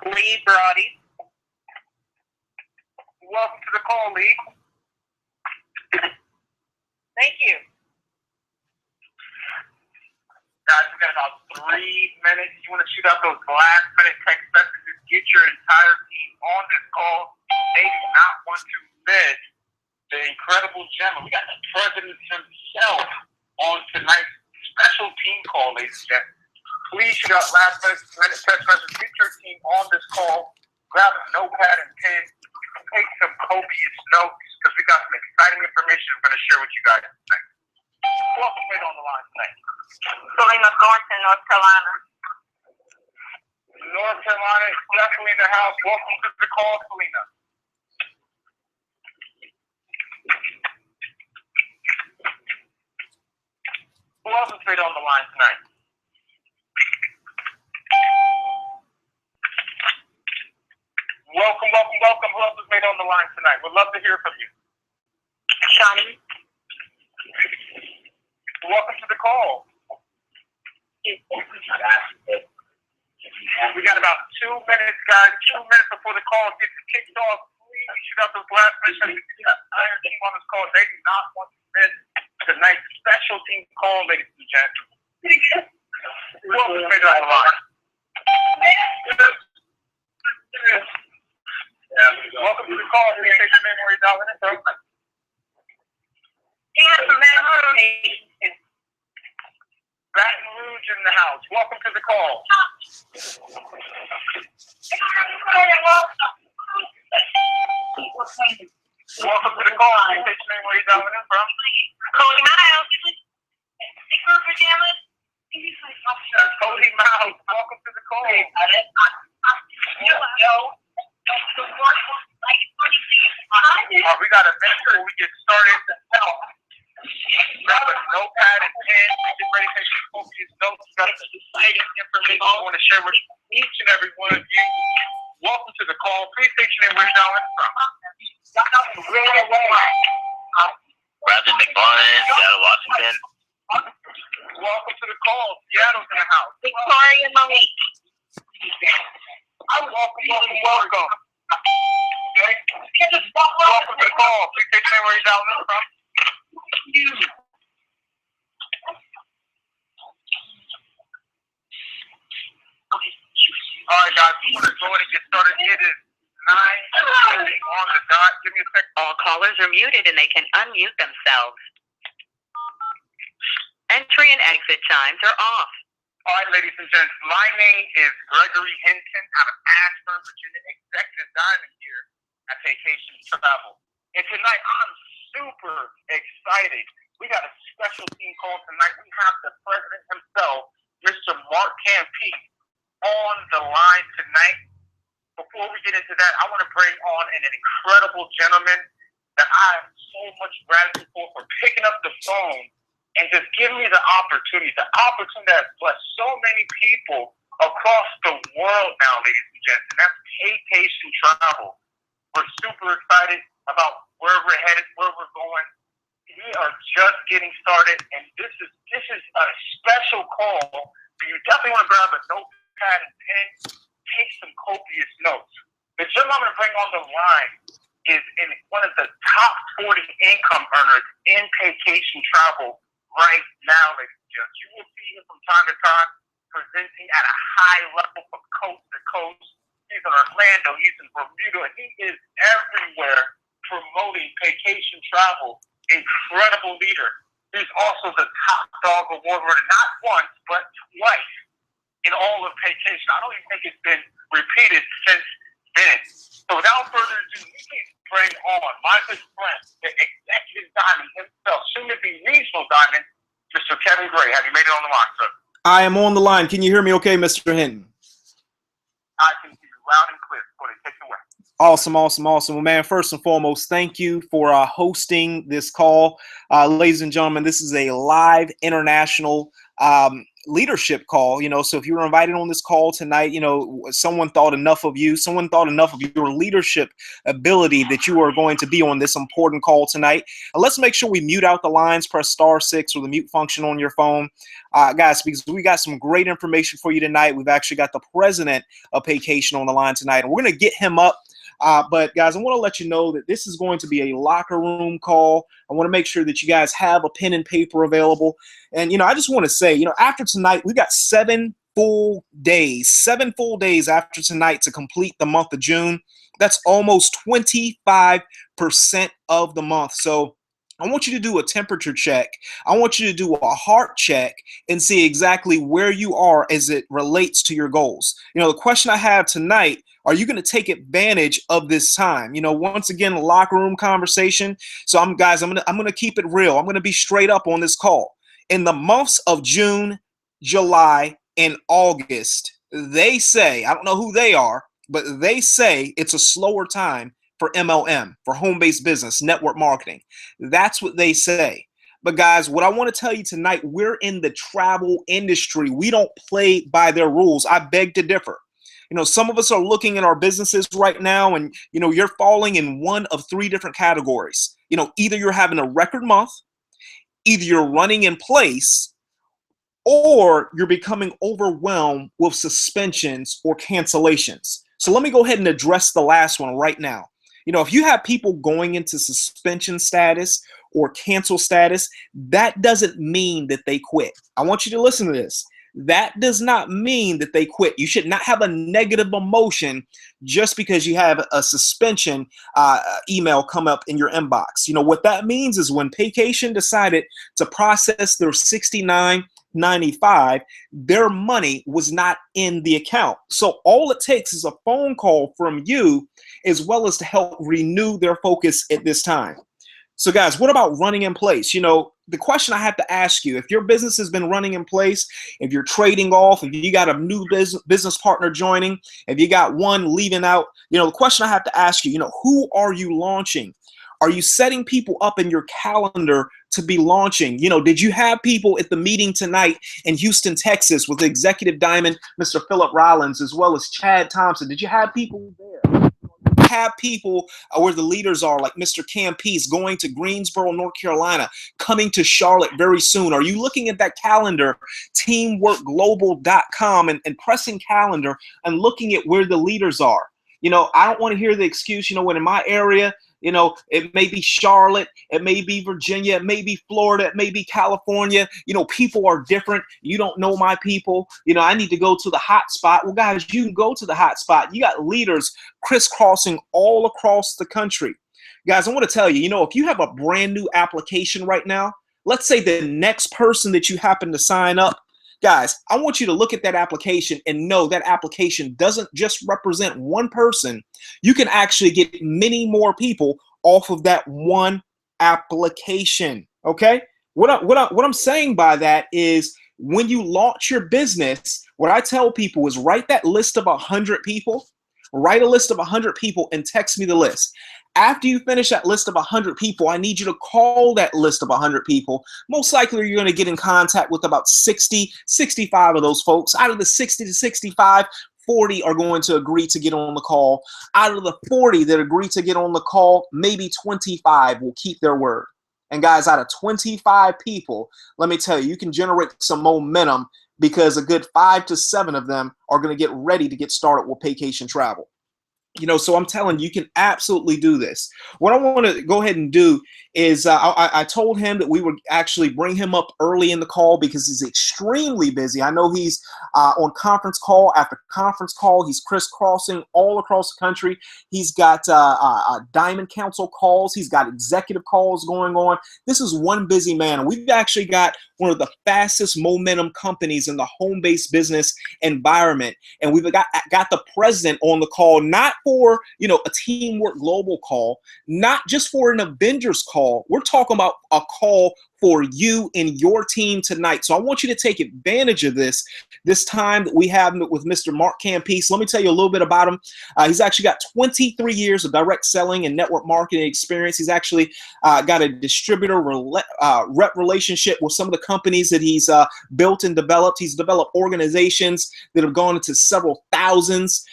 Lee Brody. Welcome to the call, Lee. Thank you. Guys, we got about 3 minutes. You want to shoot out those last-minute text messages. Get your entire team on this call. They do not want to miss the incredible gentleman. We got the president himself on tonight's special team call, ladies and gentlemen. Please shoot out last-minute text messages. Get your team on this call. Grab a notepad and pen. Take some copious notes because we got some exciting information we're going to share with you guys tonight. Who else is on the line tonight? Selena Thornton, North Carolina. North Carolina is definitely in the house. Welcome to the call, Selena. Who else is on the line tonight? Welcome, welcome, welcome. Who else is on the line tonight? We'd love to hear from you. Shawnee. Welcome to the call. We got about 2 minutes, guys. 2 minutes before the call gets kicked off. Please shoot out those last messages. We got the entire team on this call. They do not want to miss tonight's special team call, ladies and gentlemen. Who else is on the line? Welcome to the call. Please state your name where you're dialing in from. Baton Rouge in the house. Welcome to the call. Welcome to the call. Please state your name where you're dialing in from. Cody Miles. Cody Miles. Welcome to the call. We got a minute before we get started. Grab a notepad and pen. Get ready to take some copious notes. We got some exciting information I want to share with each and every one of you. Welcome to the call. Please state your name where you're dialing from. Brandon McMullen, Seattle, Washington. Welcome to the call. Seattle's in the house. Victoria Monique. Welcome. Okay. Welcome to the call. Please state your name where you're dialing in from. All right, guys, we're going to go ahead and get started. It is 9:30 on the dot. Give me a second. All callers are muted and they can unmute themselves. Entry and exit chimes are off. All right, ladies and gents, my name is Gregory Hinton out of Ashburn, Virginia, Executive Diamond here at Paycation Travel. And tonight, I'm super excited. We got a special team call tonight. We have the president himself, Mr. Mark Campese, on the line tonight. Before we get into that, I want to bring on an incredible gentleman that I have so much gratitude for picking up the phone and just giving me the opportunity that has blessed so many people across the world now, ladies and gents, and that's Paycation Travel. We're super excited about where we're headed, where we're going. We are just getting started, and this is a special call. So you definitely want to grab a notepad and pen, take some copious notes. The gentleman I'm going to bring on the line is in one of the top 40 income earners in Paycation Travel right now, ladies and gentlemen. You will see him from time to time presenting at a high level from coast to coast. He's in Orlando, he's in Bermuda, and he is everywhere promoting Paycation Travel. Incredible leader. He's also the top dog award winner, not once, but twice in all of Paycation. I don't even think it's been repeated since then. So without further ado, we can bring on my good friend, the executive diamond himself, soon to be regional diamond, Mr. Kevin Gray. Have you made it on the line, sir? I am on the line. Can you hear me okay, Mr. Hinton? I can hear you loud and clear. Go ahead, take it away. Awesome, awesome, awesome. Well, man, first and foremost, thank you for hosting this call. Ladies and gentlemen, this is a live international leadership call, so if you were invited on this call tonight, someone thought enough of you, someone thought enough of your leadership ability that you are going to be on this important call tonight. Let's make sure we mute out the lines, press *6 or the mute function on your phone. Guys, because we got some great information for you tonight. We've actually got the president of Paycation on the line tonight, and we're going to get him up. But guys, I want to let you know that this is going to be a locker room call. I want to make sure that you guys have a pen and paper available. And, I just want to say, after tonight, we got 7 full days after tonight to complete the month of June. That's almost 25% of the month. So I want you to do a temperature check. I want you to do a heart check and see exactly where you are as it relates to your goals. The question I have tonight, are you going to take advantage of this time? Once again, locker room conversation. So I'm going to keep it real. I'm going to be straight up on this call. In the months of June, July, and August, they say, I don't know who they are, but they say it's a slower time for MLM, for home-based business, network marketing. That's what they say. But guys, what I want to tell you tonight, we're in the travel industry. We don't play by their rules. I beg to differ. Some of us are looking at our businesses right now and, you're falling in one of 3 different categories. Either you're having a record month, either you're running in place, or you're becoming overwhelmed with suspensions or cancellations. So let me go ahead and address the last one right now. If you have people going into suspension status or cancel status, that doesn't mean that they quit. I want you to listen to this. That does not mean that they quit. You should not have a negative emotion just because you have a suspension email come up in your inbox. What that means is when Paycation decided to process their $69.95, their money was not in the account. So all it takes is a phone call from you as well as to help renew their focus at this time. So guys, what about running in place? The question I have to ask you, if your business has been running in place, if you're trading off, if you got a new business partner joining, if you got one leaving out, the question I have to ask you, who are you launching? Are you setting people up in your calendar to be launching? Did you have people at the meeting tonight in Houston, Texas with Executive Diamond, Mr. Philip Rollins, as well as Chad Thompson? Did you have people there? Have people where the leaders are, like Mr. Campese going to Greensboro, North Carolina, coming to Charlotte very soon? Are you looking at that calendar, teamworkglobal.com, and pressing calendar and looking at where the leaders are? I don't want to hear the excuse, when in my area, it may be Charlotte, it may be Virginia, it may be Florida, it may be California. People are different. You don't know my people. I need to go to the hot spot. Well, guys, you can go to the hot spot. You got leaders crisscrossing all across the country. Guys, I want to tell you, if you have a brand new application right now, let's say the next person that you happen to sign up, guys, I want you to look at that application and know that application doesn't just represent one person. You can actually get many more people off of that one application. Okay? What I'm saying by that is when you launch your business, what I tell people is write that list of 100 people. Write a list of 100 people and text me the list. After you finish that list of 100 people, I need you to call that list of 100 people. Most likely, you're going to get in contact with about 60, 65 of those folks. Out of the 60 to 65, 40 are going to agree to get on the call. Out of the 40 that agree to get on the call, maybe 25 will keep their word. And guys, out of 25 people, let me tell you, you can generate some momentum because a good 5 to 7 of them are going to get ready to get started with Paycation Travel. So I'm telling you, you can absolutely do this. What I want to go ahead and do is I told him that we would actually bring him up early in the call because he's extremely busy. I know he's on conference call after conference call. He's crisscrossing all across the country. He's got Diamond Council calls. He's got executive calls going on. This is one busy man. We've actually got one of the fastest momentum companies in the home-based business environment. And we've got the president on the call, not for, a Teamwork Global call, not just for an Avengers call. We're talking about a call for you and your team tonight. So I want you to take advantage of this time that we have with Mr. Mark Campese. Let me tell you a little bit about him. He's actually got 23 years of direct selling and network marketing experience. He's actually got a distributor rep relationship with some of the companies that he's built and developed. He's developed organizations that have gone into several thousands.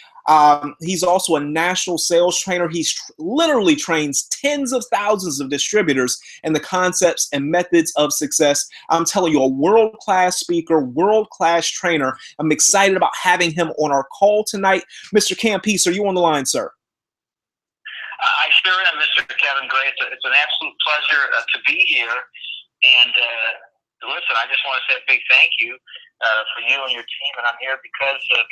He's also a national sales trainer. He literally trains tens of thousands of distributors in the concepts and methods of success. I'm telling you, a world-class speaker, world-class trainer. I'm excited about having him on our call tonight. Mr. Campese, are you on the line, sir? I sure am, Mr. Kevin Gray. It's an absolute pleasure to be here. And listen, I just want to say a big thank you for you and your team. And I'm here because of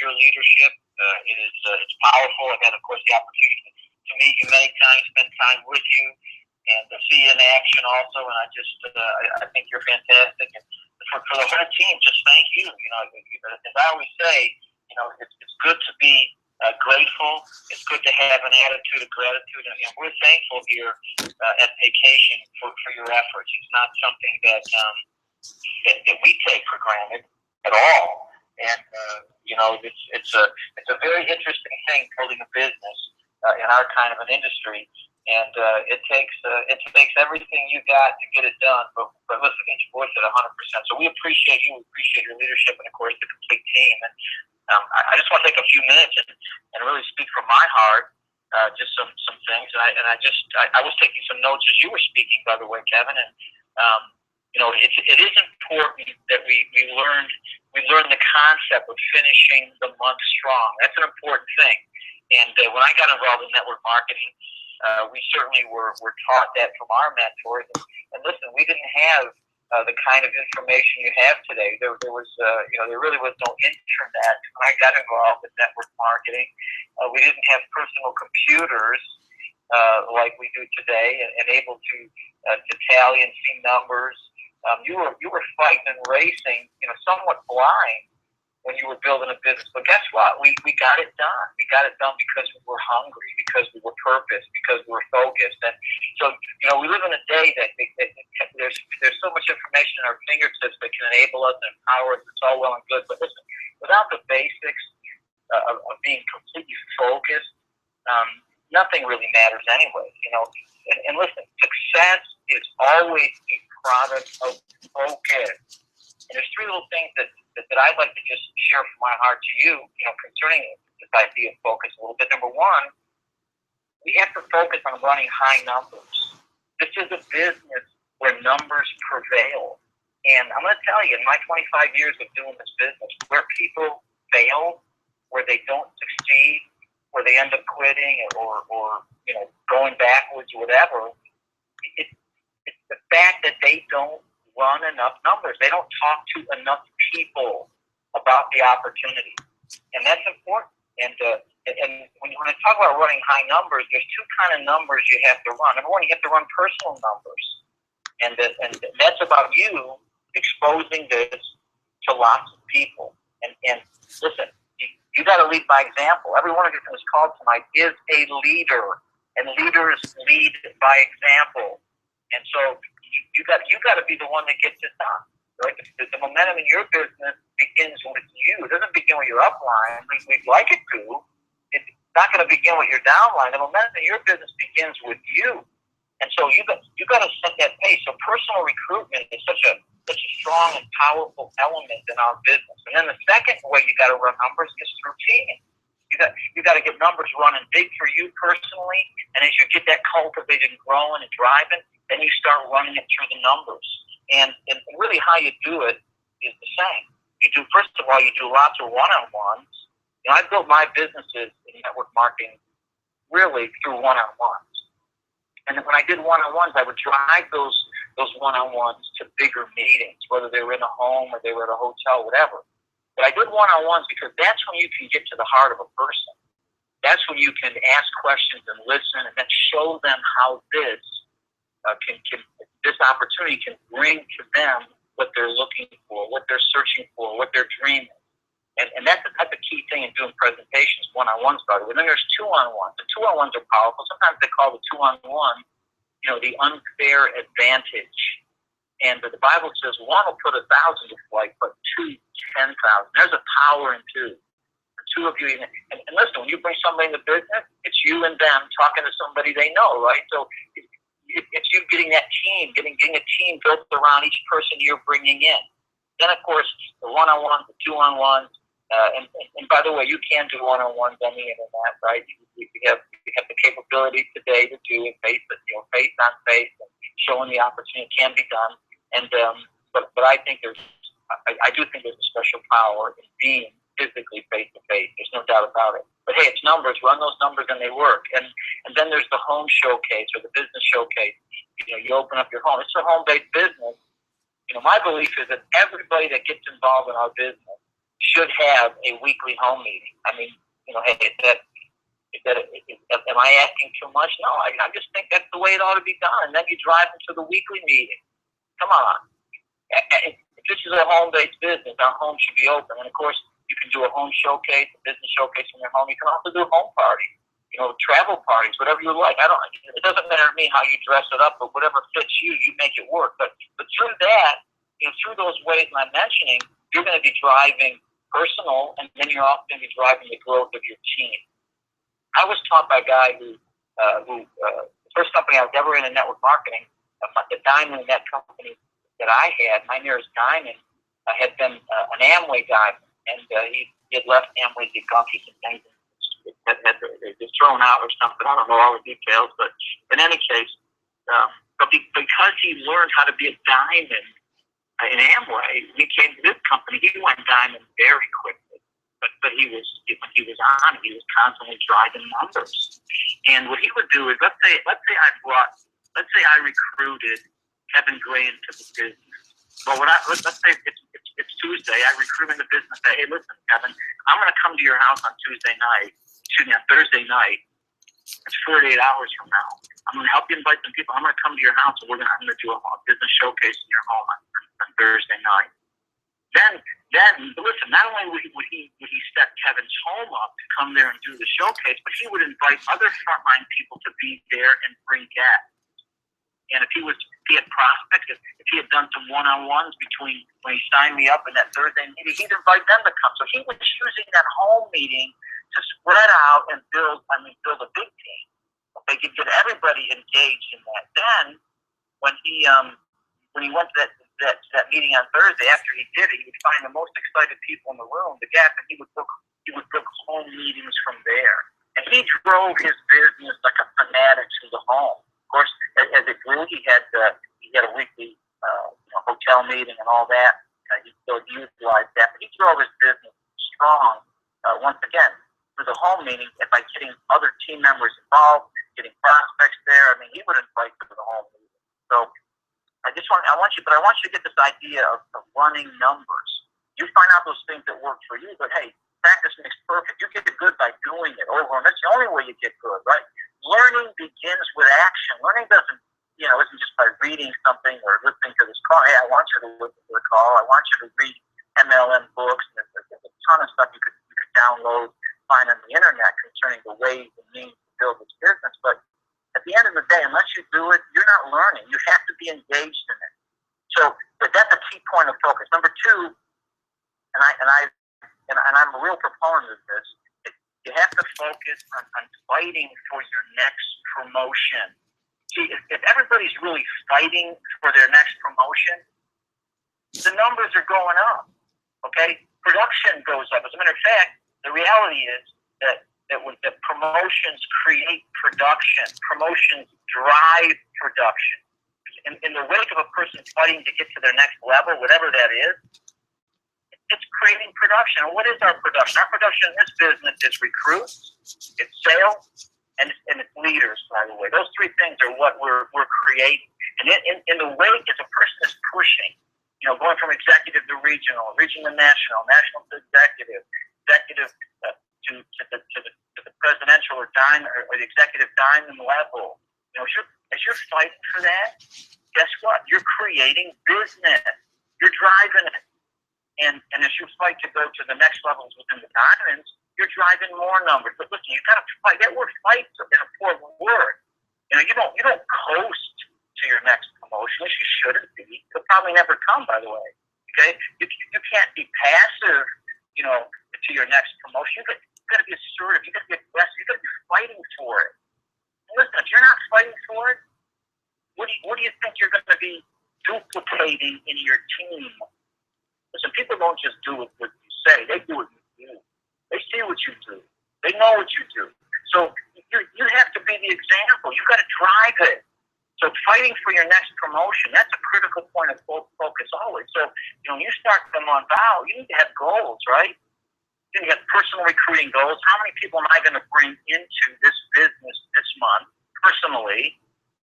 your leadership. It's powerful. I've had, of course, the opportunity to meet you many times, spend time with you, and see you in action also. And I think you're fantastic. And for the whole team, just thank you. As I always say, it's good to be grateful. It's good to have an attitude of gratitude, and we're thankful here at Paycation for your efforts. It's not something that we take for granted at all. And it's a very interesting thing building a business in our kind of an industry, and it takes everything you got to get it done. But listen, it's worth it 100%. So we appreciate you, we appreciate your leadership, and of course the complete team. And I just want to take a few minutes and really speak from my heart, just some things. And I was taking some notes as you were speaking, by the way, Kevin. And it is important that we learn the concept of finishing the month strong. That's an important thing. And when I got involved in network marketing, we certainly were taught that from our mentors. And listen, we didn't have the kind of information you have today. There really was no internet when I got involved with network marketing. We didn't have personal computers like we do today, and able to tally and see numbers. You were fighting and racing, somewhat blind when you were building a business. But guess what? We got it done. We got it done because we were hungry, because we were purposed, because we were focused. And so, we live in a day that there's so much information at our fingertips that can enable us and empower us. It's all well and good. But listen, without the basics of being completely focused, nothing really matters anyway. And listen, success is always a product of focus. And there's three little things that I'd like to just share from my heart to you, concerning this idea of focus a little bit. Number one, we have to focus on running high numbers. This is a business where numbers prevail. And I'm going to tell you, in my 25 years of doing this business, where people fail, where they don't succeed, where they end up quitting or going backwards or whatever, it's the fact that they don't run enough numbers. They don't talk to enough people about the opportunity, and that's important. And when I talk about running high numbers, there's two kind of numbers you have to run. Number one, you have to run personal numbers, and that's about you exposing this to lots of people. And listen, you got to lead by example. Every one of you on this call tonight is a leader, and leaders lead by example. And so you got to be the one that gets it done. Right? The momentum in your business begins with you. It doesn't begin with your upline. We'd like it to. It's not going to begin with your downline. The momentum in your business begins with you. And so you got to set that pace. So personal recruitment is such a strong and powerful element in our business. And then the second way you got to run numbers is through teaming. You got to get numbers running big for you personally, and as you get that cultivated and growing and driving, then you start running it through the numbers. And really how you do it is the same. First of all, you do lots of one-on-ones. I built my businesses in network marketing really through one-on-ones. And when I did one-on-ones, I would drive those one-on-ones to bigger meetings, whether they were in a home or they were at a hotel, whatever. But I did one-on-ones because that's when you can get to the heart of a person. That's when you can ask questions and listen, and then show them how this opportunity can bring to them what they're looking for, what they're searching for, what they're dreaming. And that's a key thing in doing presentations, one-on-one started. And then there's two-on-ones. The two-on-ones are powerful. Sometimes they call the two-on-one, the unfair advantage. And the Bible says one will put 1,000 to flight, but two, 10,000. There's a power in two. The two of you, and listen, when you bring somebody in the business, it's you and them talking to somebody they know, right? So it's you getting that team, getting a team built around each person you're bringing in. Then, of course, the one-on-ones, the two-on-ones, and by the way, you can do one-on-ones on the internet, right? We have the capability today to do it face on face, and showing the opportunity can be done. And but I think I do think there's a special power in being physically face to face. There's no doubt about it. But hey, it's numbers. Run those numbers and they work. And then there's the home showcase or the business showcase. You open up your home. It's a home-based business. My belief is that everybody that gets involved in our business should have a weekly home meeting. I mean, hey, am I asking too much? No, I just think that's the way it ought to be done. And then you drive them to the weekly meeting. Come on. If this is a home-based business, our home should be open. And, of course, you can do a home showcase, a business showcase from your home. You can also do a home party, travel parties, whatever you like. It doesn't matter to me how you dress it up, but whatever fits you, you make it work. But through that, through those ways I'm mentioning, you're going to be driving personal, and then you're also going to be driving the growth of your team. I was taught by a guy who the first company I was ever in network marketing, the diamond net company that I had, my nearest diamond, had been an Amway diamond, and he had left Amway, he'd gone through some things that they thrown out or something. I don't know all the details, but in any case, because he learned how to be a diamond in Amway, when he came to this company, he went diamond very quickly. But when he was on, he was constantly driving numbers. And what he would do is, let's say I recruited Kevin Gray into the business. Well, let's say it's Tuesday. I recruit him in the business. Say, hey, listen, Kevin, I'm going to come to your house on Thursday night. It's 48 hours from now. I'm going to help you invite some people. I'm going to come to your house, and I'm going to do a business showcase in your home on Thursday night. Then listen, not only would he set Kevin's home up to come there and do the showcase, but he would invite other frontline people to be there and bring guests. And if he had prospects, if he had done some one-on-ones between when he signed me up in that Thursday meeting, he'd invite them to come. So he was using that home meeting to spread out and build a big team. They could get everybody engaged in that. Then when he went to that meeting on Thursday, after he did it, he would find the most excited people in the room, the guests, and he would book home meetings from there. And he drove his business like a fanatic to the home. Of course, as it grew, he had a weekly hotel meeting and all that. He still utilized that, but he drove his business strong. Once again, through the home meeting, and by getting other team members involved, getting prospects there. I mean, he would invite them to the home meeting. So I want you to get this idea of running numbers. You find out those things that work for you, but hey, practice makes perfect. You get good by doing it over, and that's the only way you get good, right? Learning begins with action. Learning isn't just by reading something or listening to this call. Hey, I want you to listen to the call. I want you to read MLM books. There's a ton of stuff you could download, find on the internet concerning the ways and means to build this business. But at the end of the day, unless you do it, you're not learning. You have to be engaged in it. So, but that's a key point of focus. Number two, and I'm a real proponent of this. You have to focus on fighting for your next promotion. See, if everybody's really fighting for their next promotion, the numbers are going up. Okay, production goes up. As a matter of fact, the reality is that promotions create production. Promotions drive production. In the wake of a person fighting to get to their next level, whatever that is, it's creating production. And what is our production? Our production in this business is recruits, it's sales, and it's leaders, by the way. Those three things are what we're creating. And in the wake, as a person is pushing, going from executive to regional to national to executive to the presidential or the executive diamond level. As you're fighting for that, guess what? You're creating business. You're driving it. And as you fight to go to the next levels within the diamonds, you're driving more numbers. But listen, you got to fight. That word "fight" is an important word. You don't coast to your next promotion, which you shouldn't be. It'll probably never come, by the way. Okay, you can't be passive. To your next promotion, you got to be assertive. You got to be aggressive. You got to be fighting for it. And listen, if you're not fighting for it, what do you think you're going to be duplicating in your team? Listen, people don't just do what you say; they do what you do. They see what you do. They know what you do. So you have to be the example. You got to drive it. So fighting for your next promotion, that's a critical point of focus always. So when you start the month out, you need to have goals, right? You have personal recruiting goals. How many people am I going to bring into this business this month personally?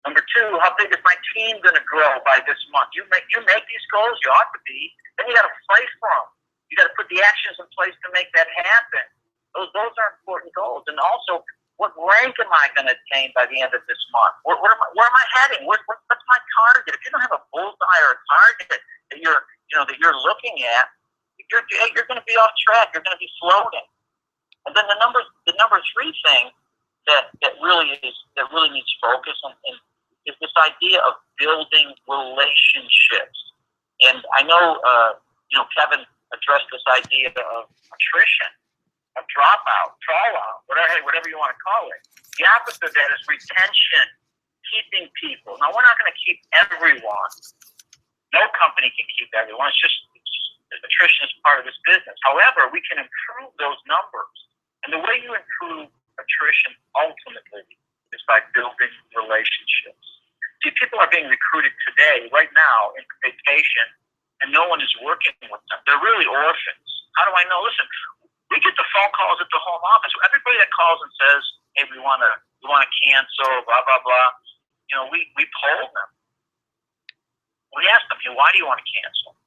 Number two, how big is my team going to grow by this month? You make these goals, you ought to be. Then you got to fight for them. You got to put the actions in place to make that happen. Those are important goals. And also, what rank am I going to attain by the end of this month? Where am I heading? What's my target? If you don't have a bullseye or a target that you're looking at, you're going to be off track. You're going to be floating. And then the number three thing that really needs focus and is this idea of building relationships. And I know Kevin addressed this idea of attrition, of dropout, fallout, whatever you want to call it. The opposite of that is retention, keeping people. Now, we're not going to keep everyone. No company can keep everyone. Attrition is part of this business. However, we can improve those numbers. And the way you improve attrition ultimately is by building relationships. See, people are being recruited today, right now, in Paycation, and no one is working with them. They're really orphans. How do I know? Listen, we get the phone calls at the home office. Everybody that calls and says, "Hey, we want to cancel," blah blah blah. We poll them. We ask them, "Why do you want to cancel?"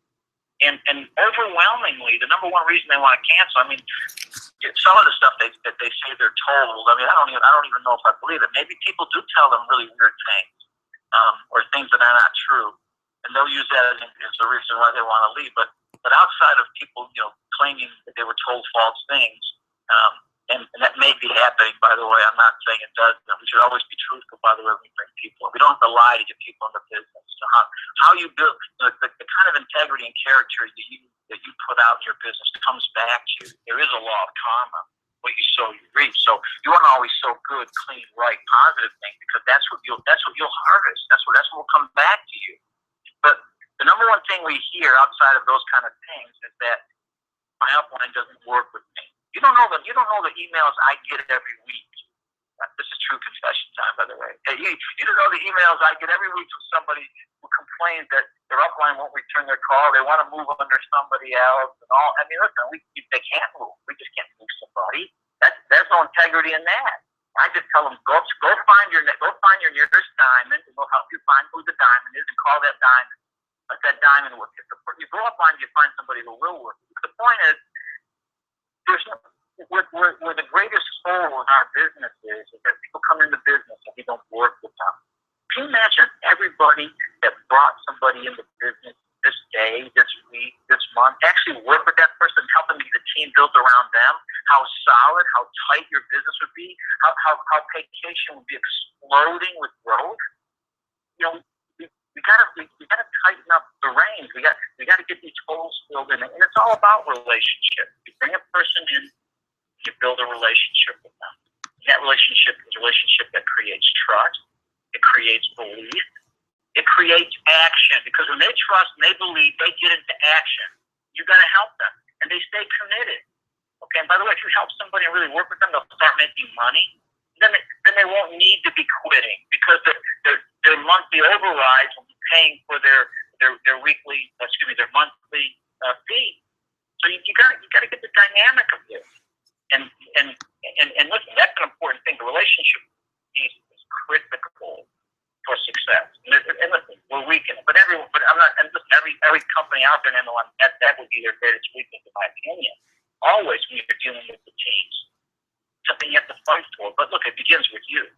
And overwhelmingly, the number one reason they want to cancel, some of the stuff that they say they're told, I don't even know if I believe it. Maybe people do tell them really weird things, or things that are not true, and they'll use that as the reason why they want to leave. But outside of people, claiming that they were told false things, and that may be happening, by the way. I'm not saying it does. We should always be truthful, by the way, when we bring people. We don't have to lie to get people in the business. So how you build the kind of integrity and character that you put out in your business comes back to you. There is a law of karma. What you sow, you reap. So you want to always sow good, clean, right, positive things, because that's what you'll harvest. That's what will come back to you. But the number one thing we hear outside of those kind of things is that my upline doesn't work with me. You don't know the emails I get every week. This is true confession time, by the way. Hey, you don't know the emails I get every week from somebody who complains that their upline won't return their call. They want to move under somebody else and all. Listen, they can't move. We just can't move somebody. There's no integrity in that. I just tell them, go find your nearest diamond, and we'll help you find who the diamond is and call that diamond. Let that diamond work. If you go upline, you find somebody who will work. The point is, where the greatest hole in our business is that people come into business and we don't work with them. Can you imagine everybody that brought somebody into business this day, this week, this month, actually work with that person, helping the team built around them, how solid, how tight your business would be, how Paycation would be exploding with growth? We gotta tighten up the reins. We gotta get these holes filled in, and it's all about relationship. You bring a person in, you build a relationship with them. And that relationship is a relationship that creates trust. It creates belief. It creates action, because when they trust and they believe, they get into action. You got to help them, and they stay committed. Okay. And by the way, if you help somebody and really work with them, they'll start making money. Then they won't need to be quitting, because their monthly overrides will be paying for their monthly fee. So you got to get the dynamic of this. And listen, that's an important thing. The relationship piece is critical for success. And listen, we're weak in it, but I'm not. And listen, every company out there, that would be their greatest weakness, in my opinion. Always, when you're dealing with the teams, something you have to fight for. But look, it begins with you.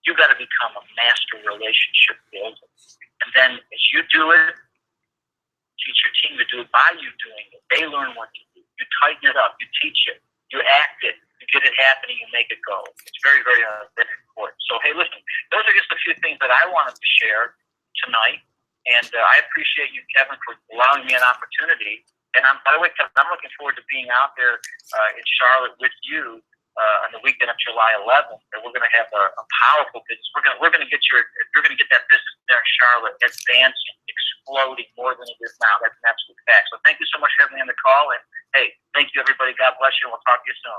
You got to become a master relationship builder, and then as you do it, teach your team to do it by you doing it. They learn what to do. You tighten it up. You teach it. You act it. You get it happening. You make it go. It's very, very important. So, hey, listen, those are just a few things that I wanted to share tonight. And I appreciate you, Kevin, for allowing me an opportunity. And by the way, Kevin, I'm looking forward to being out there in Charlotte with you on the weekend of July 11th. And we're going to have a powerful business. We're going to get you're going to get that business there in Charlotte advancing, exploding more than it is now. That's an absolute fact. So thank you so much for having me on the call. And hey, thank you, everybody. God bless you. And we'll talk to you soon.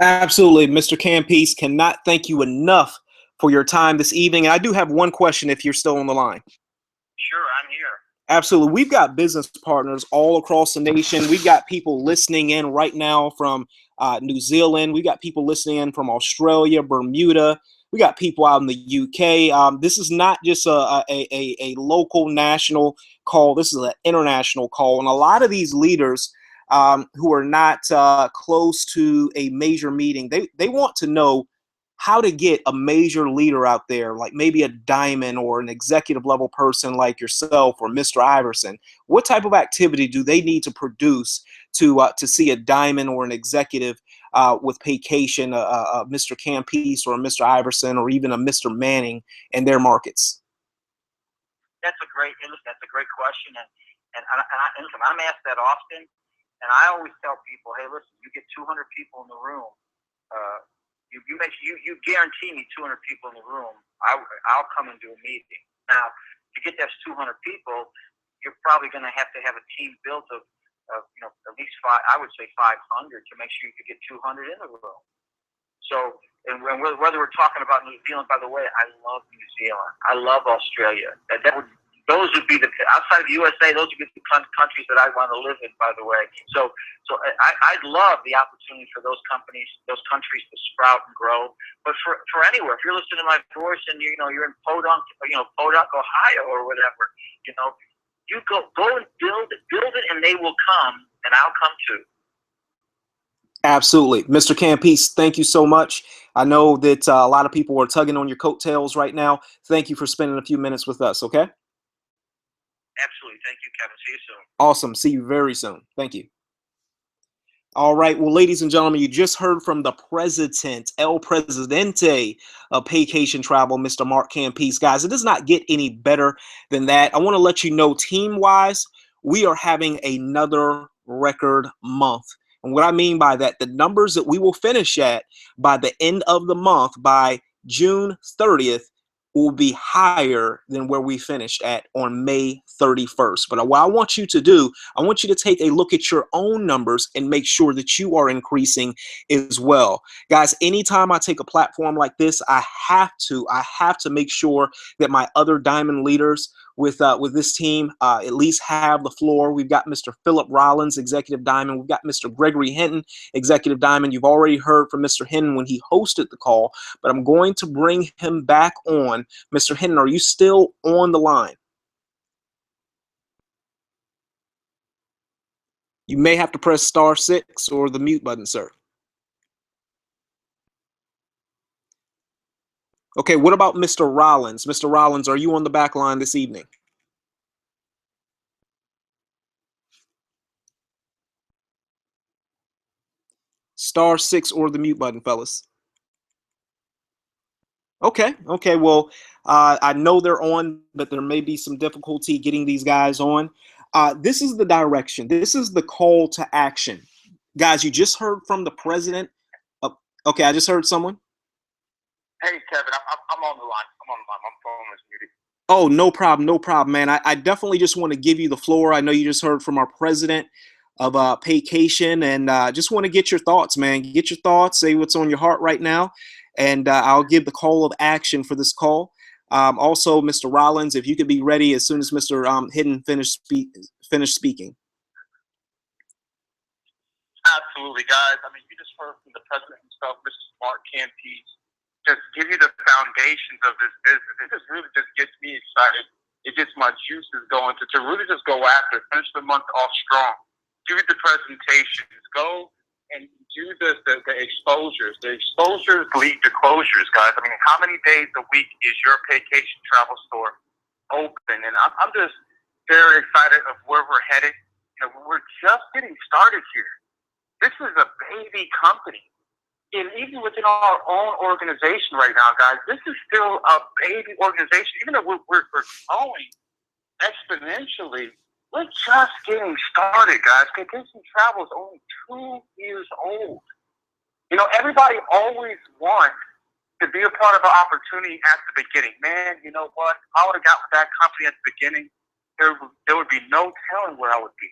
Absolutely, Mr. Campese. Cannot thank you enough for your time this evening. And I do have one question if you're still on the line. Sure, I'm here. Absolutely. We've got business partners all across the nation. We've got people listening in right now from New Zealand. We've got people listening in from Australia, Bermuda. We got people out in the UK. This is not just a local national call. This is an international call. And a lot of these leaders who are not close to a major meeting, they want to know how to get a major leader out there, like maybe a diamond or an executive level person like yourself or Mr. Iverson. What type of activity do they need to produce to see a diamond or an executive with Paycation, Mr. Campese or Mr. Iverson or even a Mr. Manning in their markets? That's a great question, and I'm asked that often, and I always tell people, hey, listen, you get 200 people in the room. You guarantee me 200 people in the room, I'll come and do a meeting. Now, to get those 200 people, you're probably going to have a team built of at least I would say 500 to make sure you could get 200 in the room. So, and whether we're talking about New Zealand, by the way, I love New Zealand. I love Australia. Those would be outside of the USA, those would be the countries that I want to live in, by the way. So I'd love the opportunity for those countries to sprout and grow. But for anywhere, if you're listening to my voice and you're in Podunk, Ohio or whatever, you go and build it, and they will come, and I'll come too. Absolutely. Mr. Campese, thank you so much. I know that a lot of people are tugging on your coattails right now. Thank you for spending a few minutes with us, okay? Absolutely. Thank you, Kevin. See you soon. Awesome. See you very soon. Thank you. All right. Well, ladies and gentlemen, you just heard from the president, El Presidente of Paycation Travel, Mr. Mark Campese. Guys, it does not get any better than that. I want to let you know, team-wise, we are having another record month. And what I mean by that, the numbers that we will finish at by the end of the month, by June 30th, will be higher than where we finished at on May 31st. But what I want you to do, I want you to take a look at your own numbers and make sure that you are increasing as well. Guys, anytime I take a platform like this, I have to make sure that my other diamond leaders with this team at least have the floor. We've got Mr. Philip Rollins, Executive Diamond. We've got Mr. Gregory Hinton, Executive Diamond. You've already heard from Mr. Hinton when he hosted the call, but I'm going to bring him back on. Mr. Hinton, are you still on the line? You may have to press *6 or the mute button, sir. Okay, what about Mr. Rollins? Mr. Rollins, are you on the back line this evening? *6 or the mute button, fellas. Okay. Well, I know they're on, but there may be some difficulty getting these guys on. This is the direction. This is the call to action. Guys, you just heard from the president. Okay, I just heard someone. Hey, Kevin, I'm on the line. My phone is muted. Oh, no problem, man. I definitely just want to give you the floor. I know you just heard from our president of Paycation, and just want to get your thoughts, man. Get your thoughts, say what's on your heart right now, and I'll give the call of action for this call. Also, Mr. Rollins, if you could be ready as soon as Mr. Hinton finished speaking. Absolutely, guys. I mean, you just heard from the president himself, Mr. Mark Campese, just give you the foundations of this business. It just really just gets me excited. It gets my juices going to really just go after it, finish the month off strong. Do the presentations, go and do the exposures. The exposures lead to closures, guys. I mean, how many days a week is your Paycation travel store open? And I'm just very excited of where we're headed. we're just getting started here. This is a baby company. And even within our own organization right now, guys, this is still a baby organization. Even though we're growing exponentially, we're just getting started, guys. Paycation Travel is only 2 years old. Everybody always wants to be a part of an opportunity at the beginning. Man, you know what? If I would have got with that company at the beginning, there would be no telling where I would be.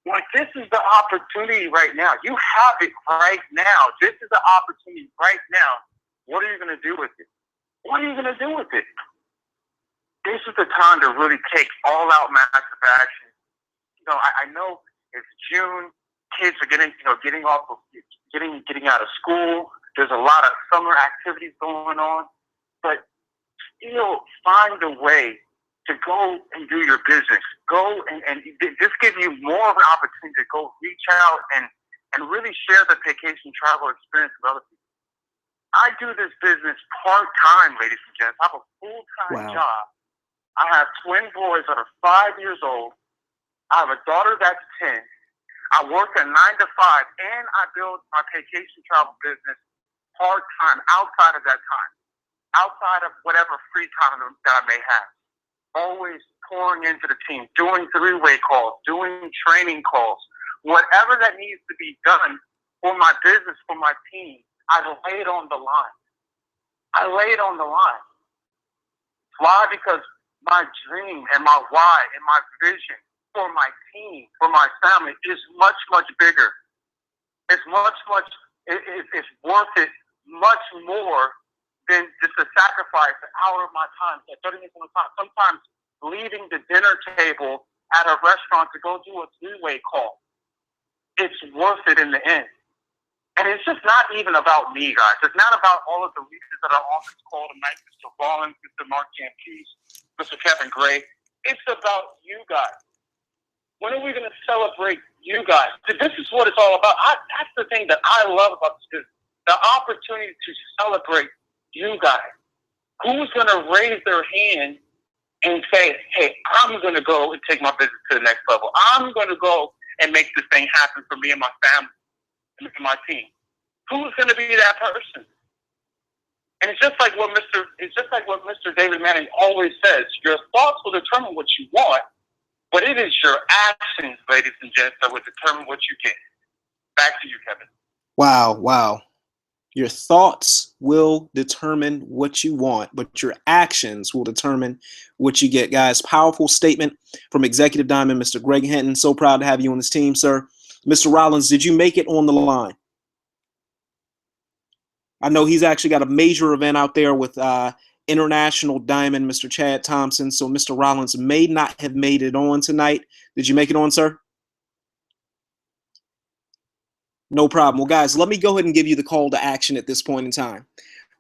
Like, this is the opportunity right now. You have it right now. This is the opportunity right now. What are you going to do with it? What are you going to do with it? This is the time to really take all-out massive action. I know it's June. Kids are getting out of school. There's a lot of summer activities going on. But still find a way to go and do your business. Go and this gives you more of an opportunity to go reach out and really share the Paycation Travel experience with other people. I do this business part-time, ladies and gents. I have a full-time job. I have twin boys that are 5 years old. I have a daughter that's 10. I work a 9 to 5, and I build my Paycation Travel business part-time outside of that time, outside of whatever free time that I may have. Always pouring into the team, doing three-way calls, doing training calls, whatever that needs to be done for my business, for my team, I lay it on the line. I lay it on the line. Why? Because my dream and my why and my vision for my team, for my family is much, much bigger. It's it's worth it much more than just to sacrifice an hour of my time, 30 minutes of my time. Sometimes leaving the dinner table at a restaurant to go do a three-way call. It's worth it in the end. And it's just not even about me, guys. It's not about all of the leaders that are on this call tonight, Mr. Rollins, Mr. Mark Campese, Mr. Kevin Gray. It's about you guys. When are we going to celebrate you guys? This is what it's all about. That's the thing that I love about this business. The opportunity to celebrate you guys. Who's going to raise their hand and say, hey, I'm going to go and take my business to the next level. I'm going to go and make this thing happen for me and my family and for my team. Who's going to be that person? And it's just like what Mr. David Manning always says. Your thoughts will determine what you want, but it is your actions, ladies and gents, that will determine what you get. Back to you, Kevin. Wow. Your thoughts will determine what you want, but your actions will determine what you get, guys. Powerful statement from Executive Diamond, Mr. Greg Hinton. So proud to have you on this team, sir. Mr. Rollins, did you make it on the line? I know he's actually got a major event out there with International Diamond, Mr. Chad Thompson. So Mr. Rollins may not have made it on tonight. Did you make it on, sir? No problem. Well, guys, let me go ahead and give you the call to action at this point in time.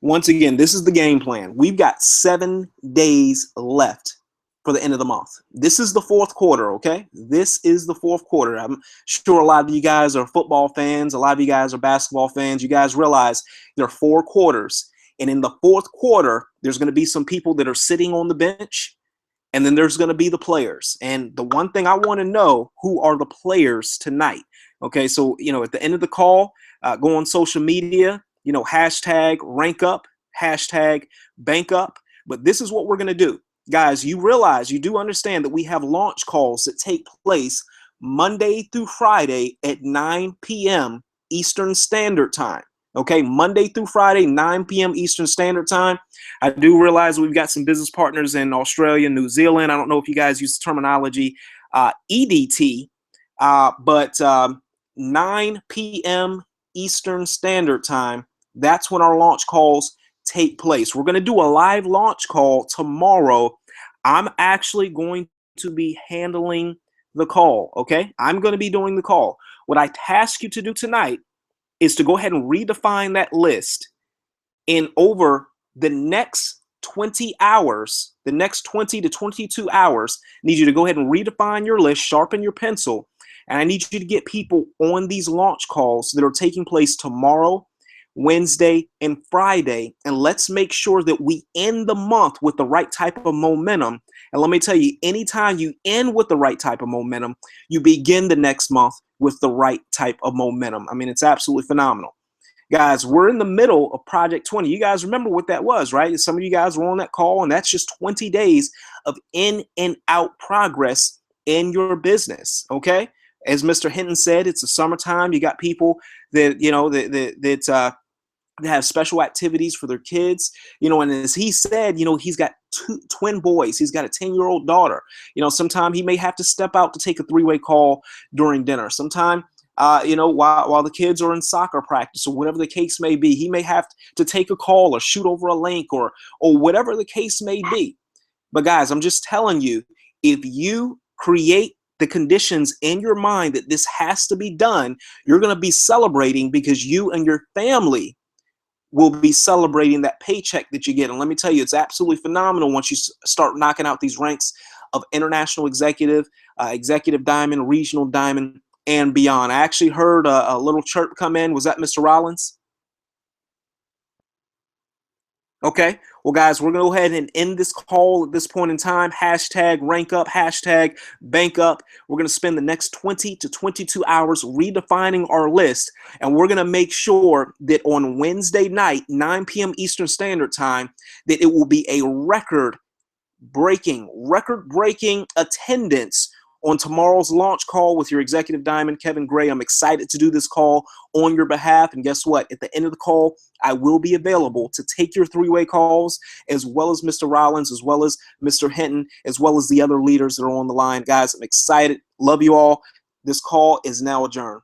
Once again, this is the game plan. We've got 7 days left for the end of the month. This is the fourth quarter, okay? This is the fourth quarter. I'm sure a lot of you guys are football fans. A lot of you guys are basketball fans. You guys realize there are 4 quarters. And in the fourth quarter, there's going to be some people that are sitting on the bench. And then there's going to be the players. And the one thing I want to know, who are the players tonight? Okay, so, at the end of the call, go on social media, hashtag rank up, hashtag bank up. But this is what we're going to do. Guys, you do understand that we have launch calls that take place Monday through Friday at 9 p.m. Eastern Standard Time. Okay, Monday through Friday, 9 p.m. Eastern Standard Time. I do realize we've got some business partners in Australia, New Zealand. I don't know if you guys use the terminology EDT, but 9 p.m. Eastern Standard Time, that's when our launch calls take place. We're going to do a live launch call tomorrow. I'm actually going to be handling the call, okay? I'm going to be doing the call. What I task you to do tonight is to go ahead and redefine that list in over the next 20 hours, the next 20 to 22 hours. I need you to go ahead and redefine your list, sharpen your pencil, and I need you to get people on these launch calls that are taking place tomorrow, Wednesday, and Friday. And let's make sure that we end the month with the right type of momentum And let me tell you, anytime you end with the right type of momentum, you begin the next month with the right type of momentum. I mean, it's absolutely phenomenal. Guys, we're in the middle of Project 20. You guys remember what that was, right? Some of you guys were on that call, and that's just 20 days of in and out progress in your business, okay? As Mr. Hinton said, it's the summertime. You got people that, you know, that have special activities for their kids, you know, and as he said, you know, he's got two twin boys. He's got a 10-year-old daughter. You know, sometime he may have to step out to take a three-way call during dinner. Sometime, you know, while the kids are in soccer practice or whatever the case may be, he may have to take a call or shoot over a link or whatever the case may be. But guys, I'm just telling you, if you create the conditions in your mind that this has to be done, you're going to be celebrating because you and your family will be celebrating that paycheck that you get. And let me tell you, it's absolutely phenomenal once you start knocking out these ranks of international executive, executive diamond, regional diamond, and beyond. I actually heard a little chirp come in. Was that Mr. Rollins? Okay. Well, guys, we're going to go ahead and end this call at this point in time. Hashtag rank up, hashtag bank up. We're going to spend the next 20 to 22 hours redefining our list. And we're going to make sure that on Wednesday night, 9 p.m. Eastern Standard Time, that it will be a record-breaking attendance on tomorrow's launch call with your executive diamond, Kevin Gray. I'm excited to do this call on your behalf. And guess what? At the end of the call, I will be available to take your three-way calls, as well as Mr. Rollins, as well as Mr. Hinton, as well as the other leaders that are on the line. Guys, I'm excited. Love you all. This call is now adjourned.